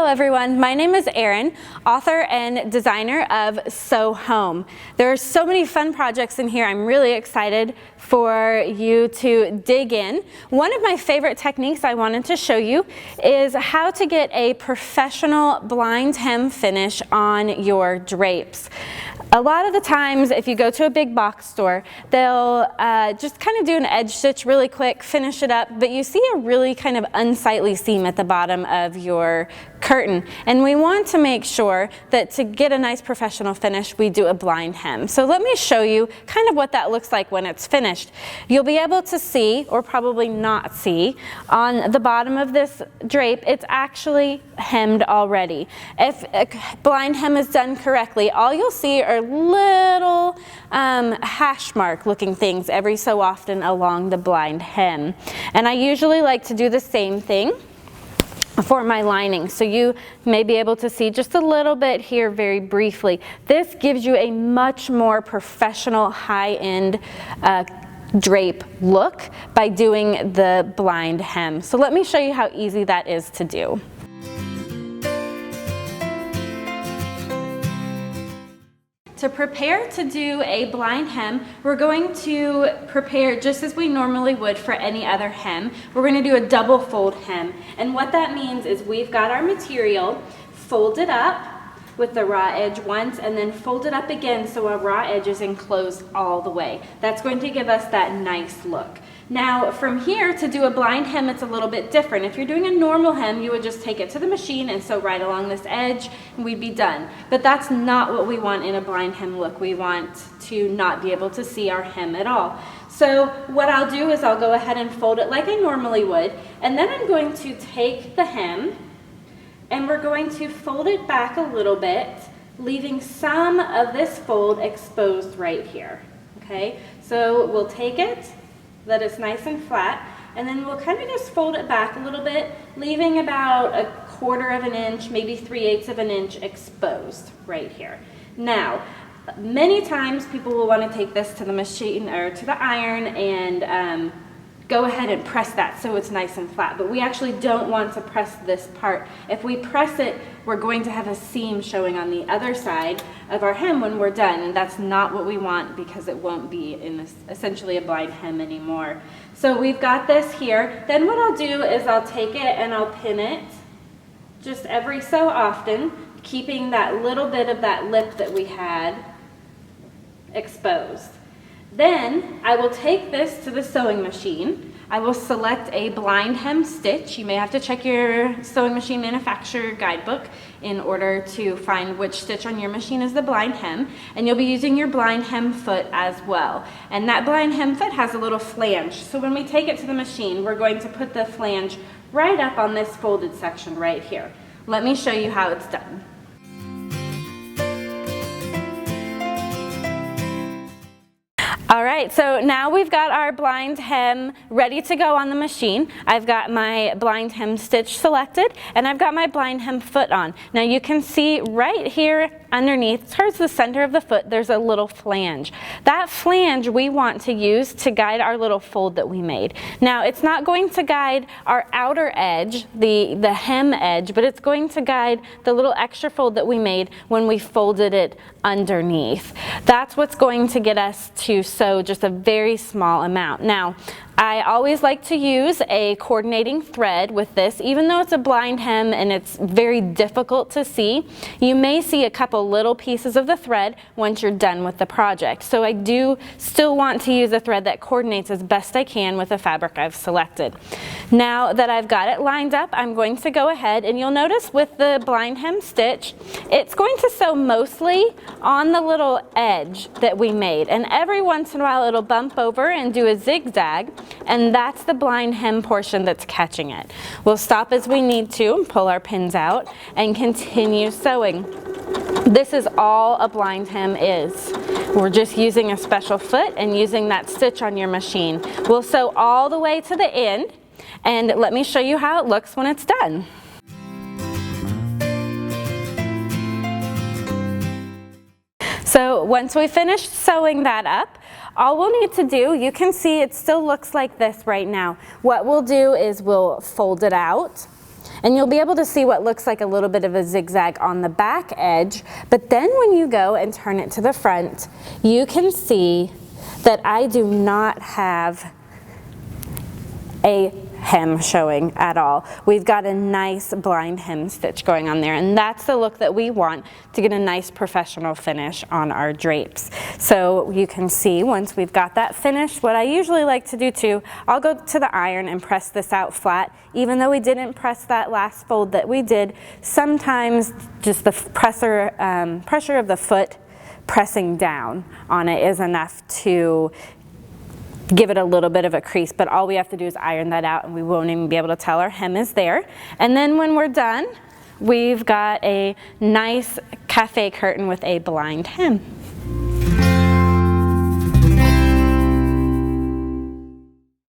Hello everyone, my name is Erin, author and designer of Sew Home. There are so many fun projects in here. I'm really excited for you to dig in. One of my favorite techniques I wanted to show you is how to get a professional blind hem finish on your drapes. A lot of the times if you go to a big box store, they'll just kind of do an edge stitch really quick, finish it up, but you see a really kind of unsightly seam at the bottom of your curtain. And we want to make sure that to get a nice professional finish, we do a blind hem. So let me show you kind of what that looks like when it's finished. You'll be able to see, or probably not see, on the bottom of this drape, it's actually hemmed already. If a blind hem is done correctly, all you'll see are little hash mark looking things every so often along the blind hem. And I usually like to do the same thing for my lining, so you may be able to see just a little bit here very briefly. This gives you a much more professional high-end drape look by doing the blind hem. So let me show you how easy that is to do. To prepare to do a blind hem, we're going to prepare just as we normally would for any other hem. We're going to do a double fold hem. And what that means is we've got our material folded up with the raw edge once and then fold it up again so our raw edge is enclosed all the way. That's going to give us that nice look. Now from here to do a blind hem, it's a little bit different. If you're doing a normal hem, you would just take it to the machine and sew right along this edge and we'd be done. But that's not what we want in a blind hem look. We want to not be able to see our hem at all. So what I'll do is I'll go ahead and fold it like I normally would, and then I'm going to take the hem and we're going to fold it back a little bit, leaving some of this fold exposed right here. Okay, so we'll take it, that it's nice and flat, and then we'll kind of just fold it back a little bit, leaving about 1/4 of an inch, maybe 3/8 of an inch exposed right here. Now, many times people will want to take this to the machine or to the iron and go ahead and press that so it's nice and flat, but we actually don't want to press this part. If we press it, we're going to have a seam showing on the other side of our hem when we're done, and that's not what we want because it won't be in this, essentially a blind hem anymore. So we've got this here. Then what I'll do is I'll take it and I'll pin it just every so often, keeping that little bit of that lip that we had exposed. Then I will take this to the sewing machine. I will select a blind hem stitch. You may have to check your sewing machine manufacturer guidebook in order to find which stitch on your machine is the blind hem. And you'll be using your blind hem foot as well. And that blind hem foot has a little flange. So when we take it to the machine, we're going to put the flange right up on this folded section right here. Let me show you how it's done. All right, so now we've got our blind hem ready to go on the machine. I've got my blind hem stitch selected and I've got my blind hem foot on. Now you can see right here underneath, towards the center of the foot, there's a little flange. That flange we want to use to guide our little fold that we made. Now it's not going to guide our outer edge, the hem edge, but it's going to guide the little extra fold that we made when we folded it underneath. That's what's going to get us to sew just a very small amount. Now, I always like to use a coordinating thread with this. Even though it's a blind hem and it's very difficult to see, you may see a couple little pieces of the thread once you're done with the project. So I do still want to use a thread that coordinates as best I can with the fabric I've selected. Now that I've got it lined up, I'm going to go ahead and you'll notice with the blind hem stitch, it's going to sew mostly on the little edge that we made. And every once in a while it'll bump over and do a zigzag. And that's the blind hem portion that's catching it. We'll stop as we need to, pull our pins out, and continue sewing. This is all a blind hem is. We're just using a special foot and using that stitch on your machine. We'll sew all the way to the end, and let me show you how it looks when it's done. So once we finish sewing that up, all we'll need to do, you can see it still looks like this right now. What we'll do is we'll fold it out And you'll be able to see what looks like a little bit of a zigzag on the back edge, but then when you go and turn it to the front, you can see that I do not have a hem showing at all. We've got a nice blind hem stitch going on there, and that's the look that we want to get a nice professional finish on our drapes. So you can see once we've got that finished, what I usually like to do too, I'll go to the iron and press this out flat. Even though we didn't press that last fold that we did, sometimes just the pressure of the foot pressing down on it is enough to give it a little bit of a crease, but all we have to do is iron that out and we won't even be able to tell our hem is there. And then when we're done, we've got a nice cafe curtain with a blind hem.